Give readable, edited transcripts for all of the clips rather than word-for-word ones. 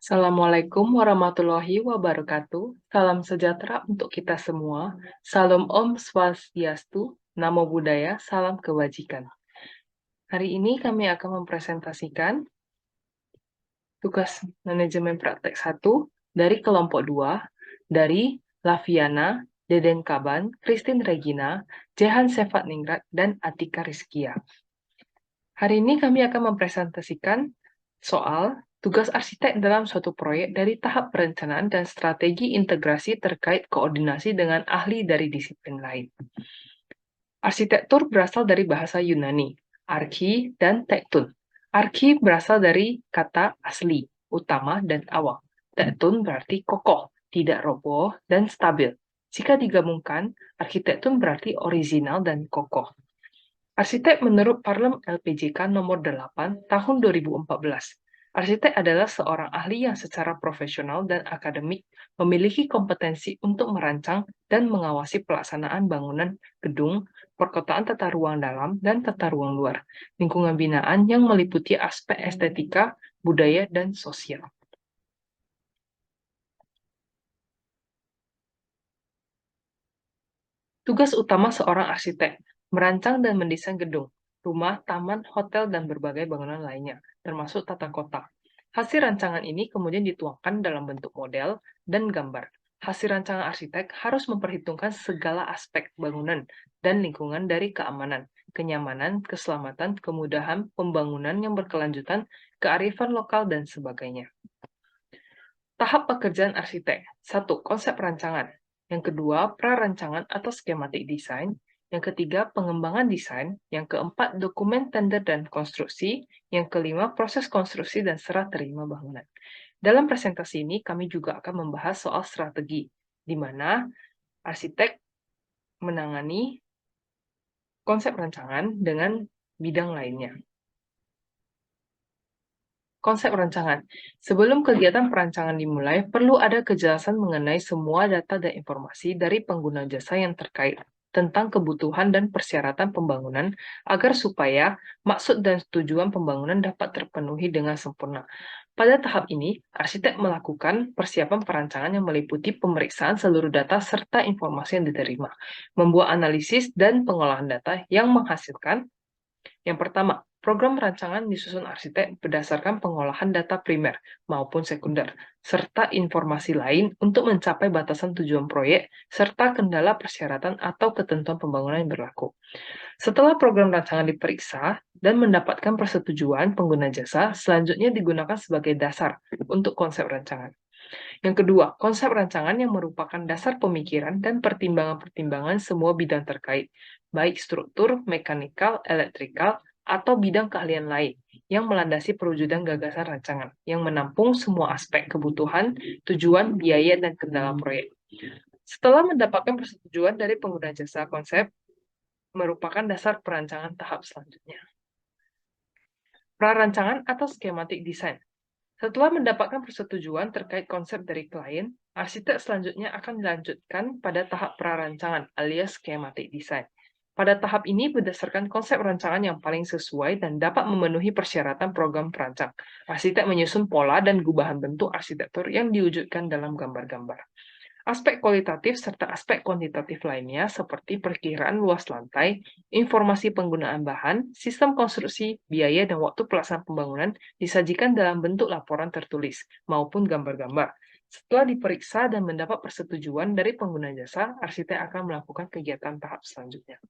Assalamualaikum warahmatullahi wabarakatuh. Salam sejahtera untuk kita semua. Salam Om Swastiastu, Namo Buddhaya, salam kebajikan. Hari ini kami akan mempresentasikan tugas manajemen praktek 1 dari kelompok 2 dari Laviana, Deden Kaban, Christine Regina, Jehan Sefatningrat, dan Atika Rizkia. Hari ini kami akan mempresentasikan soal tugas arsitek dalam suatu proyek dari tahap perencanaan dan strategi integrasi terkait koordinasi dengan ahli dari disiplin lain. Arsitektur berasal dari bahasa Yunani, archi dan tektun. Archi berasal dari kata asli, utama dan awal. Tektun berarti kokoh, tidak roboh, dan stabil. Jika digabungkan, arsitektur berarti orisinal dan kokoh. Arsitek menurut Parlem LPJK nomor 8 tahun 2014. Arsitek adalah seorang ahli yang secara profesional dan akademik memiliki kompetensi untuk merancang dan mengawasi pelaksanaan bangunan gedung, perkotaan tata ruang dalam dan tata ruang luar, lingkungan binaan yang meliputi aspek estetika, budaya, dan sosial. Tugas utama seorang arsitek, merancang dan mendesain gedung, rumah, taman, hotel, dan berbagai bangunan lainnya, termasuk tata kota. Hasil rancangan ini kemudian dituangkan dalam bentuk model dan gambar. Hasil rancangan arsitek harus memperhitungkan segala aspek bangunan dan lingkungan dari keamanan, kenyamanan, keselamatan, kemudahan, pembangunan yang berkelanjutan, kearifan lokal, dan sebagainya. Tahap pekerjaan arsitek. 1. Konsep rancangan. Yang kedua, prarancangan atau skematik desain. Yang ketiga, pengembangan desain. Yang keempat, dokumen tender dan konstruksi. Yang kelima, proses konstruksi dan serah terima bangunan. Dalam presentasi ini, kami juga akan membahas soal strategi, di mana arsitek menangani konsep rancangan dengan bidang lainnya. Konsep rancangan. Sebelum kegiatan perancangan dimulai, perlu ada kejelasan mengenai semua data dan informasi dari pengguna jasa yang terkait tentang kebutuhan dan persyaratan pembangunan agar supaya maksud dan tujuan pembangunan dapat terpenuhi dengan sempurna. Pada tahap ini, arsitek melakukan persiapan perancangan yang meliputi pemeriksaan seluruh data serta informasi yang diterima, membuat analisis dan pengolahan data yang menghasilkan yang pertama, program rancangan disusun arsitek berdasarkan pengolahan data primer maupun sekunder, serta informasi lain untuk mencapai batasan tujuan proyek, serta kendala persyaratan atau ketentuan pembangunan yang berlaku. Setelah program rancangan diperiksa dan mendapatkan persetujuan pengguna jasa, selanjutnya digunakan sebagai dasar untuk konsep rancangan. Yang kedua, konsep rancangan yang merupakan dasar pemikiran dan pertimbangan-pertimbangan semua bidang terkait, baik struktur, mekanikal, elektrikal, atau bidang keahlian lain, yang melandasi perwujudan gagasan rancangan, yang menampung semua aspek kebutuhan, tujuan, biaya, dan kendala proyek. Setelah mendapatkan persetujuan dari pengguna jasa, konsep merupakan dasar perancangan tahap selanjutnya. Prarancangan atau skematik desain. Setelah mendapatkan persetujuan terkait konsep dari klien, arsitek selanjutnya akan dilanjutkan pada tahap prarancangan alias skematik desain. Pada tahap ini berdasarkan konsep rancangan yang paling sesuai dan dapat memenuhi persyaratan program perancang. Arsitek menyusun pola dan gubahan bentuk arsitektur yang diwujudkan dalam gambar-gambar. Aspek kualitatif serta aspek kuantitatif lainnya seperti perkiraan luas lantai, informasi penggunaan bahan, sistem konstruksi, biaya, dan waktu pelaksanaan pembangunan disajikan dalam bentuk laporan tertulis maupun gambar-gambar. Setelah diperiksa dan mendapat persetujuan dari pengguna jasa, arsitek akan melakukan kegiatan tahap selanjutnya.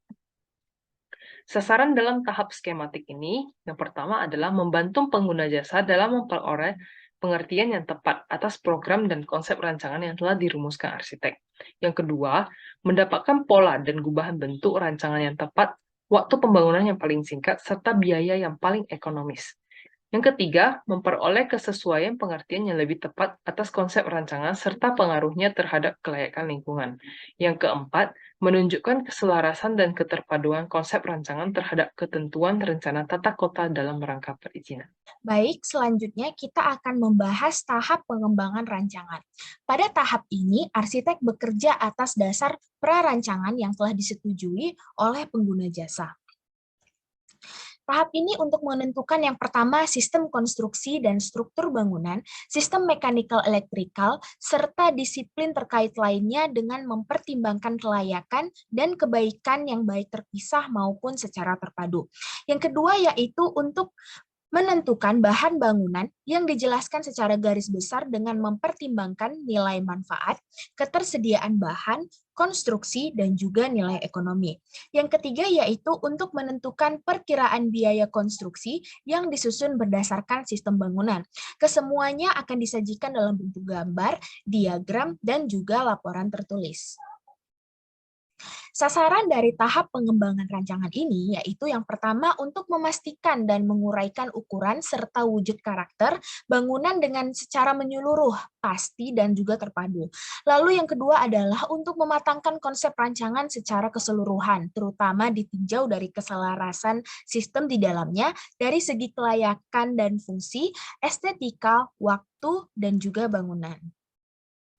Sasaran dalam tahap skematik ini, yang pertama adalah membantu pengguna jasa dalam memperoleh pengertian yang tepat atas program dan konsep rancangan yang telah dirumuskan arsitek. Yang kedua, mendapatkan pola dan gubahan bentuk rancangan yang tepat, waktu pembangunan yang paling singkat, serta biaya yang paling ekonomis. Yang ketiga, memperoleh kesesuaian pengertian yang lebih tepat atas konsep rancangan serta pengaruhnya terhadap kelayakan lingkungan. Yang keempat, menunjukkan keselarasan dan keterpaduan konsep rancangan terhadap ketentuan rencana tata kota dalam rangka perizinan. Baik, selanjutnya kita akan membahas tahap pengembangan rancangan. Pada tahap ini, arsitek bekerja atas dasar prarancangan yang telah disetujui oleh pengguna jasa. Tahap ini untuk menentukan yang pertama sistem konstruksi dan struktur bangunan, sistem mechanical electrical, serta disiplin terkait lainnya dengan mempertimbangkan kelayakan dan kebaikan yang baik terpisah maupun secara terpadu. Yang kedua yaitu untuk menentukan bahan bangunan yang dijelaskan secara garis besar dengan mempertimbangkan nilai manfaat, ketersediaan bahan, konstruksi, dan juga nilai ekonomi. Yang ketiga yaitu untuk menentukan perkiraan biaya konstruksi yang disusun berdasarkan sistem bangunan. Kesemuanya akan disajikan dalam bentuk gambar, diagram, dan juga laporan tertulis. Sasaran dari tahap pengembangan rancangan ini yaitu yang pertama untuk memastikan dan menguraikan ukuran serta wujud karakter bangunan dengan secara menyeluruh, pasti dan juga terpadu. Lalu yang kedua adalah untuk mematangkan konsep rancangan secara keseluruhan, terutama ditinjau dari keselarasan sistem di dalamnya dari segi kelayakan dan fungsi, estetika, waktu, dan juga bangunan.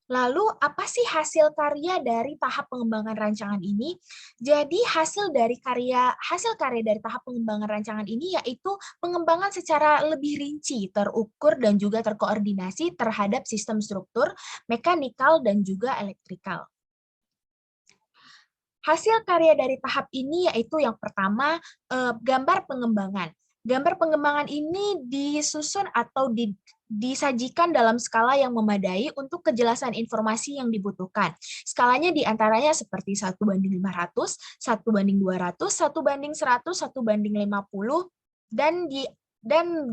Lalu, apa sih hasil karya dari tahap pengembangan rancangan ini? Jadi, hasil karya dari tahap pengembangan rancangan ini yaitu pengembangan secara lebih rinci, terukur, dan juga terkoordinasi terhadap sistem struktur, mekanikal, dan juga elektrikal. Hasil karya dari tahap ini yaitu yang pertama, gambar pengembangan. Gambar pengembangan ini disusun atau disajikan dalam skala yang memadai untuk kejelasan informasi yang dibutuhkan. Skalanya diantaranya seperti 1:500, 1:200, 1:100, 1:50, dan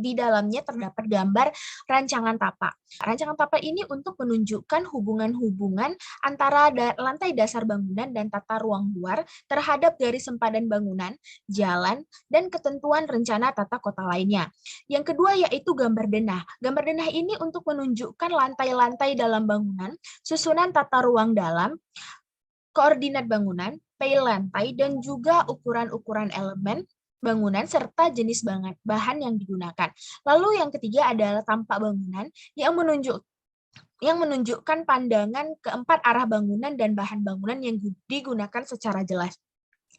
di dalamnya terdapat gambar rancangan tapak. Rancangan tapak ini untuk menunjukkan hubungan-hubungan antara lantai dasar bangunan dan tata ruang luar terhadap garis sempadan bangunan, jalan, dan ketentuan rencana tata kota lainnya. Yang kedua yaitu gambar denah. Gambar denah ini untuk menunjukkan lantai-lantai dalam bangunan, susunan tata ruang dalam, koordinat bangunan, peil lantai, dan juga ukuran-ukuran elemen bangunan serta jenis bahan yang digunakan. Lalu yang ketiga adalah tampak bangunan yang menunjukkan pandangan keempat arah bangunan dan bahan bangunan yang digunakan secara jelas.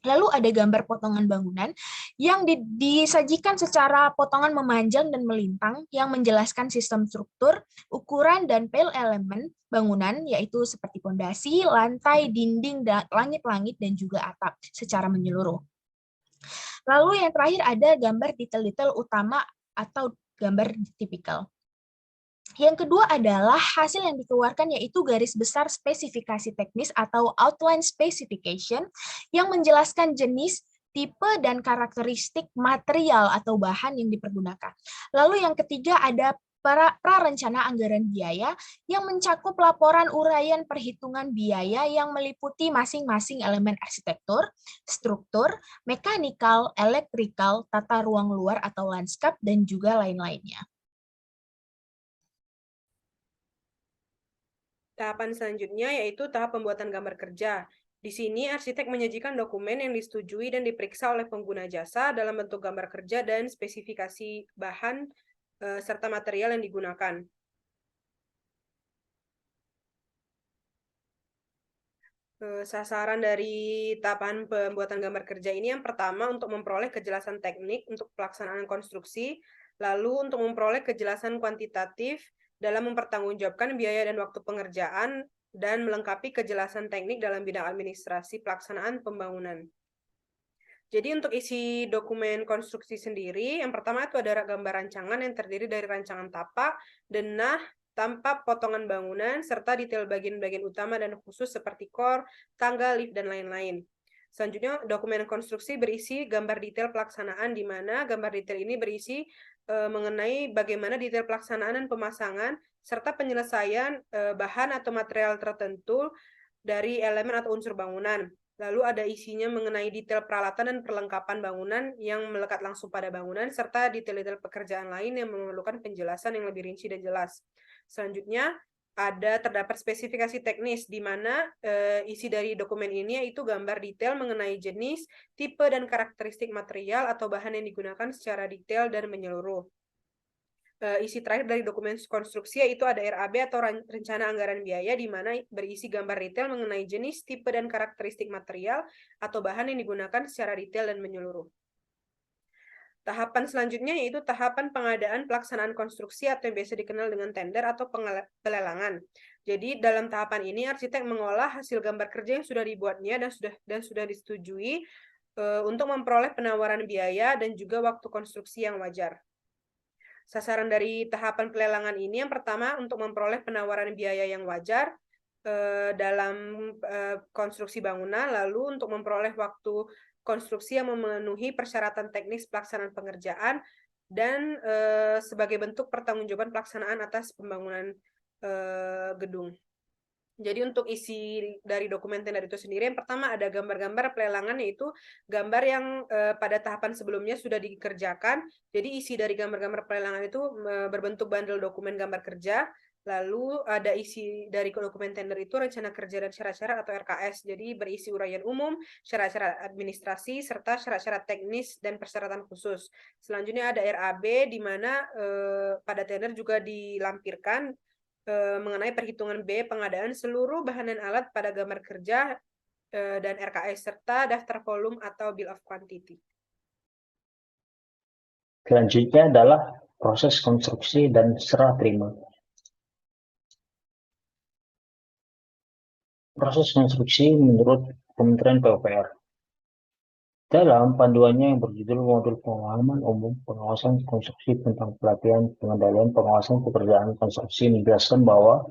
Lalu ada gambar potongan bangunan yang disajikan secara potongan memanjang dan melintang yang menjelaskan sistem struktur, ukuran, dan peil elemen bangunan yaitu seperti pondasi, lantai, dinding, langit-langit, dan juga atap secara menyeluruh. Lalu yang terakhir ada gambar detail-detail utama atau gambar tipikal. Yang kedua adalah hasil yang dikeluarkan yaitu garis besar spesifikasi teknis atau outline specification yang menjelaskan jenis, tipe, dan karakteristik material atau bahan yang dipergunakan. Lalu yang ketiga ada prarencana anggaran biaya yang mencakup laporan uraian perhitungan biaya yang meliputi masing-masing elemen arsitektur, struktur, mekanikal, elektrikal, tata ruang luar atau lanskap, dan juga lain-lainnya. Tahapan selanjutnya yaitu tahap pembuatan gambar kerja. Di sini, arsitek menyajikan dokumen yang disetujui dan diperiksa oleh pengguna jasa dalam bentuk gambar kerja dan spesifikasi bahan serta material yang digunakan. Sasaran dari tahapan pembuatan gambar kerja ini yang pertama untuk memperoleh kejelasan teknik untuk pelaksanaan konstruksi, lalu untuk memperoleh kejelasan kuantitatif dalam mempertanggungjawabkan biaya dan waktu pengerjaan, dan melengkapi kejelasan teknik dalam bidang administrasi pelaksanaan pembangunan. Jadi untuk isi dokumen konstruksi sendiri, yang pertama itu ada gambar rancangan yang terdiri dari rancangan tapak, denah, tampak potongan bangunan, serta detail bagian-bagian utama dan khusus seperti kor, tangga, lift, dan lain-lain. Selanjutnya, dokumen konstruksi berisi gambar detail pelaksanaan, di mana gambar detail ini berisi mengenai bagaimana detail pelaksanaan dan pemasangan, serta penyelesaian bahan atau material tertentu dari elemen atau unsur bangunan. Lalu ada isinya mengenai detail peralatan dan perlengkapan bangunan yang melekat langsung pada bangunan, serta detail-detail pekerjaan lain yang memerlukan penjelasan yang lebih rinci dan jelas. Selanjutnya, terdapat spesifikasi teknis, di mana isi dari dokumen ini yaitu gambar detail mengenai jenis, tipe, dan karakteristik material atau bahan yang digunakan secara detail dan menyeluruh. Isi terakhir dari dokumen konstruksi yaitu ada RAB atau rencana anggaran biaya, di mana berisi gambar detail mengenai jenis, tipe, dan karakteristik material atau bahan yang digunakan secara detail dan menyeluruh. Tahapan selanjutnya yaitu tahapan pengadaan pelaksanaan konstruksi atau yang biasa dikenal dengan tender atau pelelangan. Jadi dalam tahapan ini arsitek mengolah hasil gambar kerja yang sudah dibuatnya dan sudah disetujui untuk memperoleh penawaran biaya dan juga waktu konstruksi yang wajar. Sasaran dari tahapan pelelangan ini yang pertama untuk memperoleh penawaran biaya yang wajar dalam konstruksi bangunan, lalu untuk memperoleh waktu konstruksi yang memenuhi persyaratan teknis pelaksanaan pengerjaan, dan sebagai bentuk pertanggungjawaban pelaksanaan atas pembangunan gedung. Jadi untuk isi dari dokumen tender itu sendiri, yang pertama ada gambar-gambar pelelangan, yaitu gambar yang pada tahapan sebelumnya sudah dikerjakan. Jadi isi dari gambar-gambar pelelangan itu berbentuk bandel dokumen gambar kerja. Lalu ada isi dari dokumen tender itu rencana kerja dan syarat-syarat atau RKS. Jadi berisi uraian umum, syarat-syarat administrasi, serta syarat-syarat teknis dan persyaratan khusus. Selanjutnya ada RAB, di mana pada tender juga dilampirkan mengenai perhitungan biaya pengadaan seluruh bahan dan alat pada gambar kerja dan RKS, serta daftar volume atau bill of quantity. Selanjutnya adalah proses konstruksi dan serah terima. Proses konstruksi menurut Kementerian PUPR. Dalam panduannya yang berjudul Modul Pemahaman Umum Pengawasan Konstruksi tentang Pelatihan Pengendalian Pengawasan Pekerjaan Konstruksi menjelaskan bahwa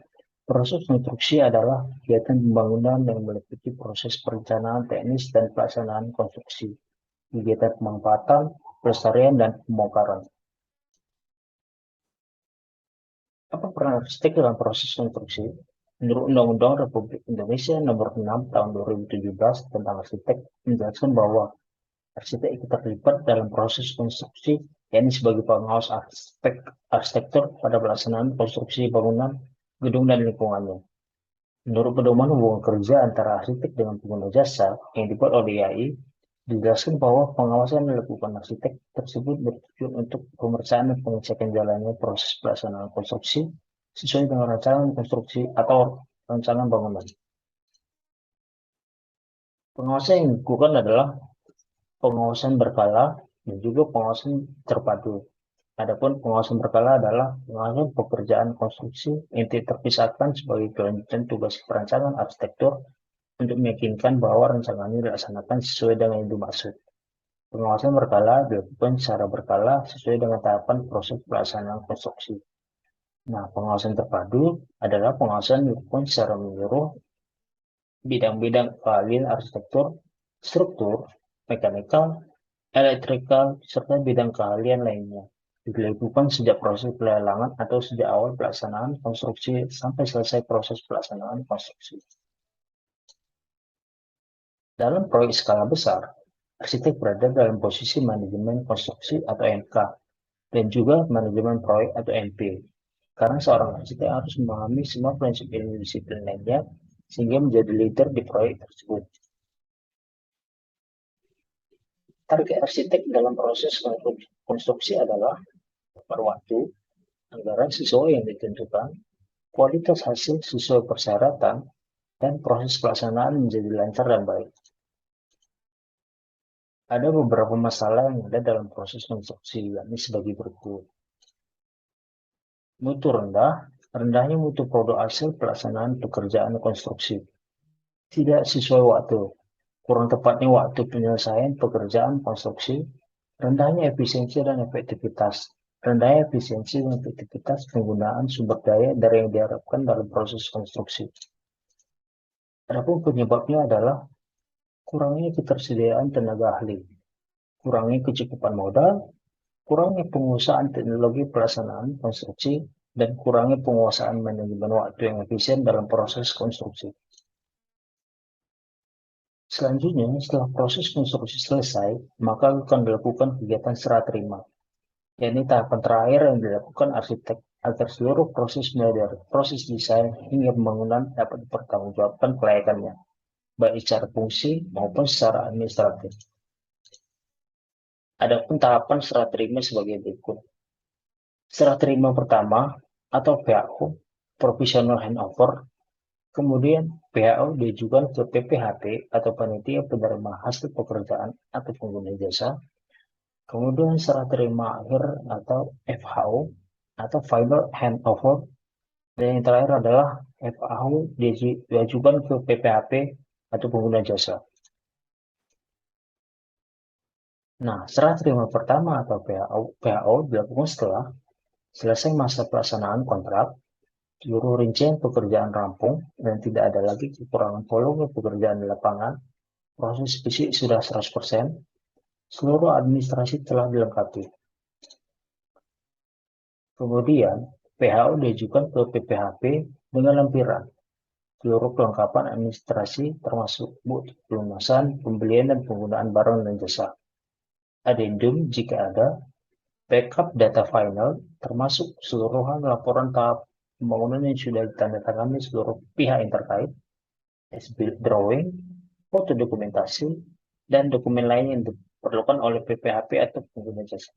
proses konstruksi adalah kegiatan pembangunan yang meliputi proses perencanaan teknis dan pelaksanaan konstruksi, kegiatan pemanfaatan, pelestarian, dan pembongkaran. Apa peran arsitek dalam proses konstruksi? Menurut Undang-Undang Republik Indonesia Nomor 6 Tahun 2017 tentang arsitek menjelaskan bahwa arsitek ikut terlibat dalam proses konstruksi, yakni sebagai pengawas arsitektur pada pelaksanaan konstruksi bangunan, gedung, dan lingkungannya. Menurut pedoman hubungan kerja antara arsitek dengan pengguna jasa yang dibuat oleh IAI, dijelaskan bahwa pengawasan yang dilakukan arsitek tersebut bertujuan untuk pemeriksaan dan pengecekan jalannya proses pelaksanaan konstruksi sesuai dengan rancangan konstruksi atau rancangan bangunan. Pengawasan yang dilakukan adalah pengawasan berkala dan juga pengawasan terpadu. Adapun pengawasan berkala adalah pengawasan pekerjaan konstruksi yang terpisahkan sebagai kelanjutan tugas perancangan arsitektur untuk meyakinkan bahwa rancangannya dilaksanakan sesuai dengan yang dimaksud. Pengawasan berkala dilakukan secara berkala sesuai dengan tahapan proses pelaksanaan konstruksi. Nah, pengawasan terpadu adalah pengawasan yang dilakukan secara menyeluruh bidang-bidang keahlian arsitektur, struktur, mekanikal, elektrikal, serta bidang keahlian lainnya. Dilakukan sejak proses pelelangan atau sejak awal pelaksanaan konstruksi sampai selesai proses pelaksanaan konstruksi. Dalam proyek skala besar, arsitek berada dalam posisi manajemen konstruksi atau MK dan juga manajemen proyek atau MP. Karena seorang arsitek harus memahami semua prinsip ilmu disiplin lainnya sehingga menjadi leader di proyek tersebut. Target arsitek dalam proses konstruksi adalah tepat waktu, anggaran sesuai yang ditentukan, kualitas hasil sesuai persyaratan, dan proses pelaksanaan menjadi lancar dan baik. Ada beberapa masalah yang ada dalam proses konstruksi, yakni sebagai berikut. Mutu rendah, rendahnya mutu produk hasil pelaksanaan pekerjaan konstruksi. Tidak sesuai waktu, kurang tepatnya waktu penyelesaian pekerjaan konstruksi, rendahnya efisiensi dan efektivitas, rendahnya efisiensi dan efektivitas penggunaan sumber daya dari yang diharapkan dalam proses konstruksi. Adapun penyebabnya adalah kurangnya ketersediaan tenaga ahli, kurangnya kecukupan modal, kurangnya penguasaan teknologi pelaksanaan konstruksi, dan kurangnya penguasaan manajemen waktu yang efisien dalam proses konstruksi. Selanjutnya, setelah proses konstruksi selesai, maka akan dilakukan kegiatan serah terima, yakni tahapan terakhir yang dilakukan arsitek agar seluruh proses mulai dari proses desain hingga pembangunan dapat dipertanggungjawabkan kelayakannya, baik secara fungsi maupun secara administratif. Adapun tahapan serah terima sebagai berikut. Serah terima pertama atau PHO, Provisional Handover. Kemudian PHO diajukan ke PPHT atau Panitia Penerima Hasil Pekerjaan atau pengguna jasa. Kemudian serah terima akhir atau FHO atau Final Handover. Dan yang terakhir adalah FHO diajukan ke PPHP atau pengguna jasa. Nah, serah terima pertama atau PHO dilakukan setelah selesai masa pelaksanaan kontrak, seluruh rincian pekerjaan rampung, dan tidak ada lagi kekurangan volume pekerjaan di lapangan, proses fisik sudah 100%, seluruh administrasi telah dilengkapi. Kemudian, PHO diajukan ke PPHP dengan lampiran seluruh kelengkapan administrasi termasuk bukti pelunasan, pembelian dan penggunaan barang dan jasa. Addendum jika ada, backup data final termasuk keseluruhan laporan tahap pembangunan yang sudah ditandatangani seluruh pihak yang terkait, as-built drawing, foto dokumentasi, dan dokumen lain yang diperlukan oleh PPHP atau pengguna jasa.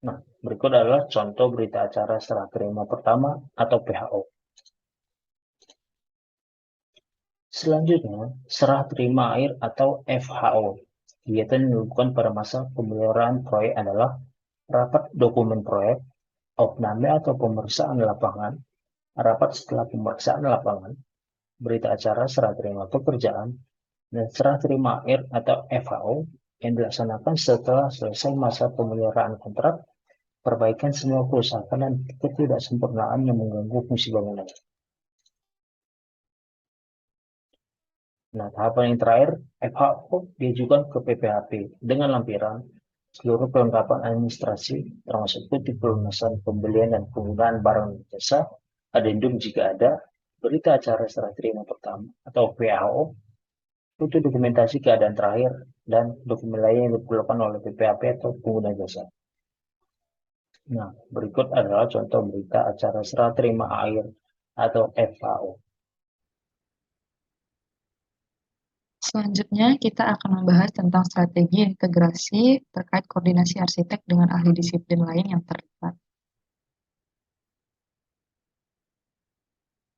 Nah, berikut adalah contoh berita acara serah terima pertama atau PHO. Selanjutnya, serah terima air atau FHO. Kegiatan yang dilakukan pada masa pemeliharaan proyek adalah rapat dokumen proyek, opname atau pemeriksaan lapangan, rapat setelah pemeriksaan lapangan, berita acara serah terima pekerjaan, dan serah terima air atau FHO yang dilaksanakan setelah selesai masa pemeliharaan kontrak, perbaikan semua kerusakan dan ketidaksempurnaan yang mengganggu fungsi bangunan. Nah, tahapan yang terakhir, FHO diajukan ke PPHP dengan lampiran seluruh kelengkapan administrasi, termasuk bukti pelunasan, pembelian dan penggunaan barang dan jasa, addendum jika ada, berita acara serah terima pertama atau PHO, foto dokumentasi keadaan terakhir, dan dokumen lain yang diperlukan oleh PPHP atau pengguna jasa. Nah, berikut adalah contoh berita acara serah terima air atau FHO. Selanjutnya, kita akan membahas tentang strategi integrasi terkait koordinasi arsitek dengan ahli disiplin lain yang terlibat.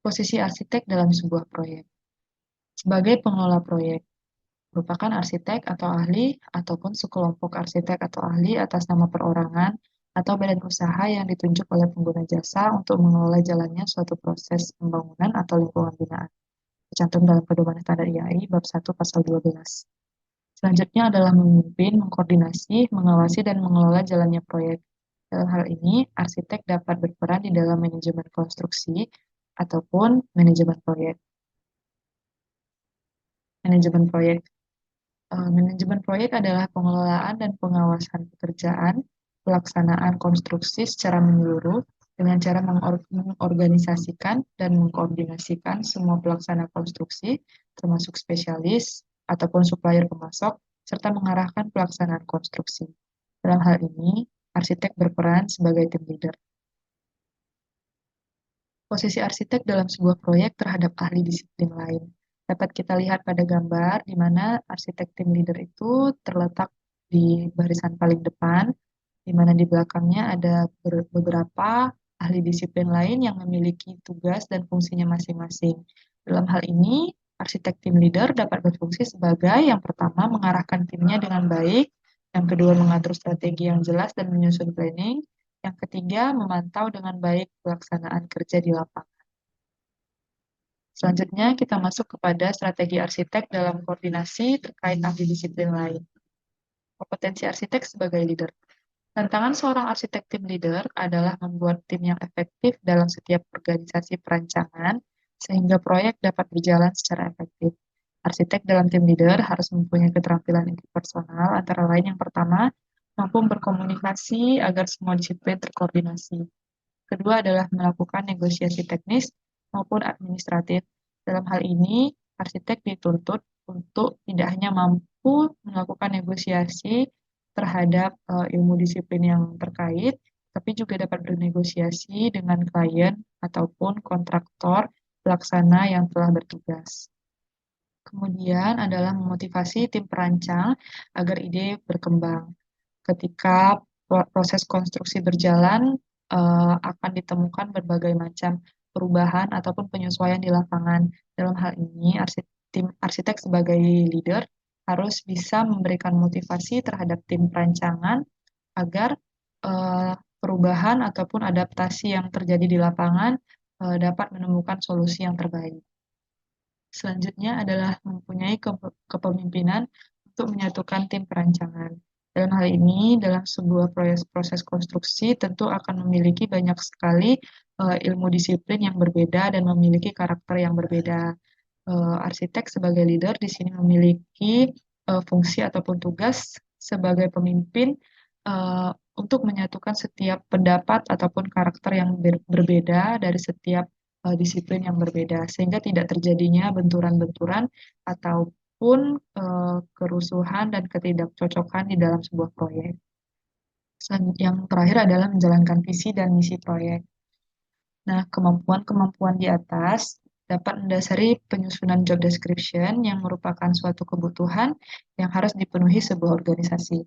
Posisi arsitek dalam sebuah proyek. Sebagai pengelola proyek, merupakan arsitek atau ahli ataupun sekelompok arsitek atau ahli atas nama perorangan atau badan usaha yang ditunjuk oleh pengguna jasa untuk mengelola jalannya suatu proses pembangunan atau lingkungan binaan. Tercantum dalam Pedoman Standar IAI Bab 1 Pasal 12. Selanjutnya adalah memimpin, mengkoordinasi, mengawasi, dan mengelola jalannya proyek. Dalam hal ini, arsitek dapat berperan di dalam manajemen konstruksi ataupun manajemen proyek. Manajemen proyek. Manajemen proyek adalah pengelolaan dan pengawasan pekerjaan, pelaksanaan konstruksi secara menyeluruh, dengan cara mengorganisasikan dan mengkoordinasikan semua pelaksana konstruksi, termasuk spesialis ataupun supplier pemasok, serta mengarahkan pelaksanaan konstruksi. Dalam hal ini, arsitek berperan sebagai tim leader. Posisi arsitek dalam sebuah proyek terhadap ahli disiplin lain. Dapat kita lihat pada gambar di mana arsitek tim leader itu terletak di barisan paling depan, di mana di belakangnya ada beberapa ahli disiplin lain yang memiliki tugas dan fungsinya masing-masing. Dalam hal ini, arsitek tim leader dapat berfungsi sebagai yang pertama mengarahkan timnya dengan baik, yang kedua mengatur strategi yang jelas dan menyusun planning, yang ketiga memantau dengan baik pelaksanaan kerja di lapangan. Selanjutnya kita masuk kepada strategi arsitek dalam koordinasi terkait ahli disiplin lain. Kompetensi arsitek sebagai leader. Tantangan seorang arsitek tim leader adalah membuat tim yang efektif dalam setiap organisasi perancangan sehingga proyek dapat berjalan secara efektif. Arsitek dalam tim leader harus mempunyai keterampilan interpersonal, antara lain yang pertama, mampu berkomunikasi agar semua disiplin terkoordinasi. Kedua adalah melakukan negosiasi teknis maupun administratif. Dalam hal ini, arsitek dituntut untuk tidak hanya mampu melakukan negosiasi terhadap ilmu disiplin yang terkait, tapi juga dapat bernegosiasi dengan klien ataupun kontraktor pelaksana yang telah bertugas. Kemudian adalah memotivasi tim perancang agar ide berkembang. Ketika proses konstruksi berjalan, akan ditemukan berbagai macam perubahan ataupun penyesuaian di lapangan. Dalam hal ini, tim arsitek sebagai leader harus bisa memberikan motivasi terhadap tim perancangan agar perubahan ataupun adaptasi yang terjadi di lapangan dapat menemukan solusi yang terbaik. Selanjutnya adalah mempunyai kepemimpinan untuk menyatukan tim perancangan. Dalam hal ini, dalam sebuah proses konstruksi tentu akan memiliki banyak sekali ilmu disiplin yang berbeda dan memiliki karakter yang berbeda. Arsitek sebagai leader di sini memiliki fungsi ataupun tugas sebagai pemimpin untuk menyatukan setiap pendapat ataupun karakter yang berbeda dari setiap disiplin yang berbeda, sehingga tidak terjadinya benturan-benturan ataupun kerusuhan dan ketidakcocokan di dalam sebuah proyek. Yang terakhir adalah menjalankan visi dan misi proyek. Nah, kemampuan-kemampuan di atas dapat mendasari penyusunan job description yang merupakan suatu kebutuhan yang harus dipenuhi sebuah organisasi.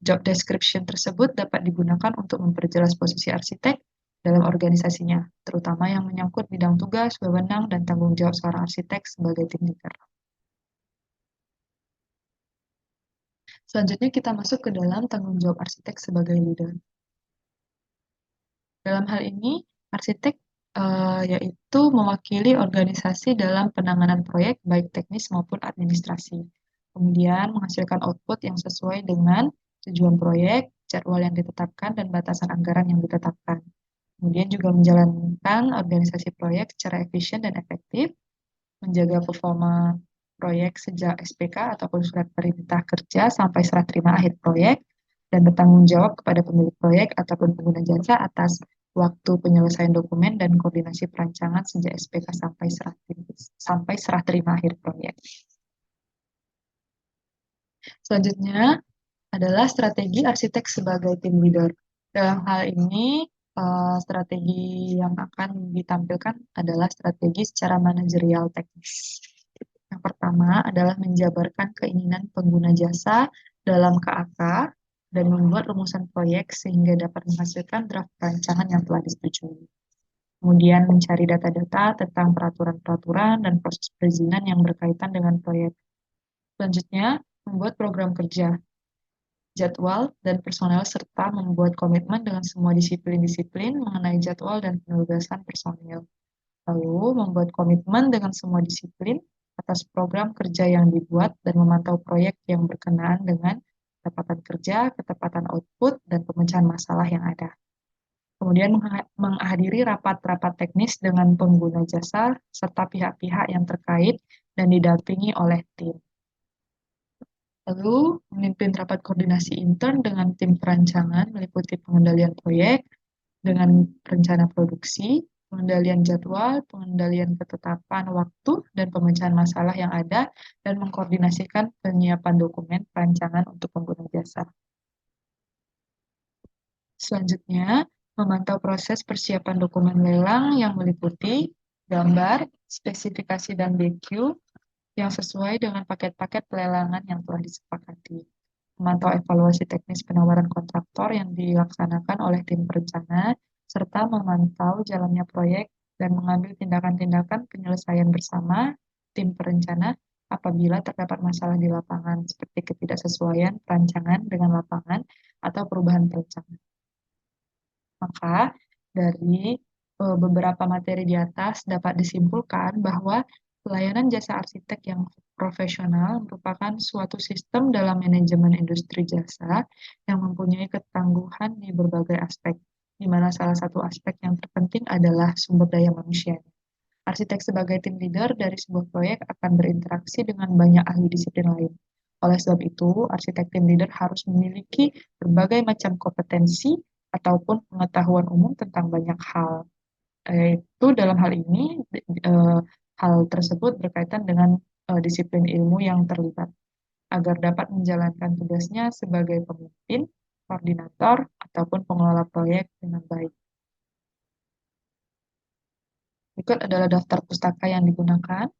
Job description tersebut dapat digunakan untuk memperjelas posisi arsitek dalam organisasinya, terutama yang menyangkut bidang tugas, wewenang, dan tanggung jawab seorang arsitek sebagai tim leader. Selanjutnya kita masuk ke dalam tanggung jawab arsitek sebagai leader. Dalam hal ini, arsitek yaitu mewakili organisasi dalam penanganan proyek baik teknis maupun administrasi. Kemudian menghasilkan output yang sesuai dengan tujuan proyek, jadwal yang ditetapkan, dan batasan anggaran yang ditetapkan. Kemudian juga menjalankan organisasi proyek secara efisien dan efektif, menjaga performa proyek sejak SPK ataupun surat perintah kerja sampai serah terima akhir proyek, dan bertanggung jawab kepada pemilik proyek ataupun pengguna jasa atas waktu penyelesaian dokumen dan koordinasi perancangan sejak SPK sampai serah terima akhir proyek. Selanjutnya adalah strategi arsitek sebagai tim leader. Dalam hal ini, strategi yang akan ditampilkan adalah strategi secara manajerial teknis. Yang pertama adalah menjabarkan keinginan pengguna jasa dalam KAK dan membuat rumusan proyek sehingga dapat menghasilkan draft perancangan yang telah disetujui. Kemudian mencari data-data tentang peraturan-peraturan dan proses perizinan yang berkaitan dengan proyek. Selanjutnya, membuat program kerja, jadwal, dan personel serta membuat komitmen dengan semua disiplin-disiplin mengenai jadwal dan penugasan personel. Lalu, membuat komitmen dengan semua disiplin atas program kerja yang dibuat dan memantau proyek yang berkenaan dengan ketepatan kerja, ketepatan output, dan pemecahan masalah yang ada. Kemudian menghadiri rapat-rapat teknis dengan pengguna jasa serta pihak-pihak yang terkait dan didampingi oleh tim. Lalu, memimpin rapat koordinasi intern dengan tim perancangan meliputi pengendalian proyek dengan rencana produksi, pengendalian jadwal, pengendalian ketetapan waktu, dan pemecahan masalah yang ada, dan mengkoordinasikan penyiapan dokumen perancangan untuk pengguna jasa. Selanjutnya, memantau proses persiapan dokumen lelang yang meliputi gambar, spesifikasi, dan BQ yang sesuai dengan paket-paket pelelangan yang telah disepakati. Memantau evaluasi teknis penawaran kontraktor yang dilaksanakan oleh tim perencana, serta memantau jalannya proyek dan mengambil tindakan-tindakan penyelesaian bersama tim perencana apabila terdapat masalah di lapangan, seperti ketidaksesuaian perancangan dengan lapangan atau perubahan perencanaan. Maka, dari beberapa materi di atas dapat disimpulkan bahwa pelayanan jasa arsitek yang profesional merupakan suatu sistem dalam manajemen industri jasa yang mempunyai ketangguhan di berbagai aspek, di mana salah satu aspek yang terpenting adalah sumber daya manusia. Arsitek sebagai tim leader dari sebuah proyek akan berinteraksi dengan banyak ahli disiplin lain. Oleh sebab itu, arsitek tim leader harus memiliki berbagai macam kompetensi ataupun pengetahuan umum tentang banyak hal. Itu dalam hal ini, hal tersebut berkaitan dengan disiplin ilmu yang terlibat, agar dapat menjalankan tugasnya sebagai pemimpin, koordinator, ataupun pengelola proyek dengan baik. Berikut adalah daftar pustaka yang digunakan.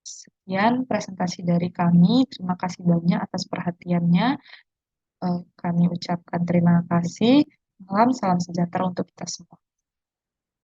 Sekian presentasi dari kami. Terima kasih banyak atas perhatiannya. Kami ucapkan terima kasih. Salam sejahtera untuk kita semua.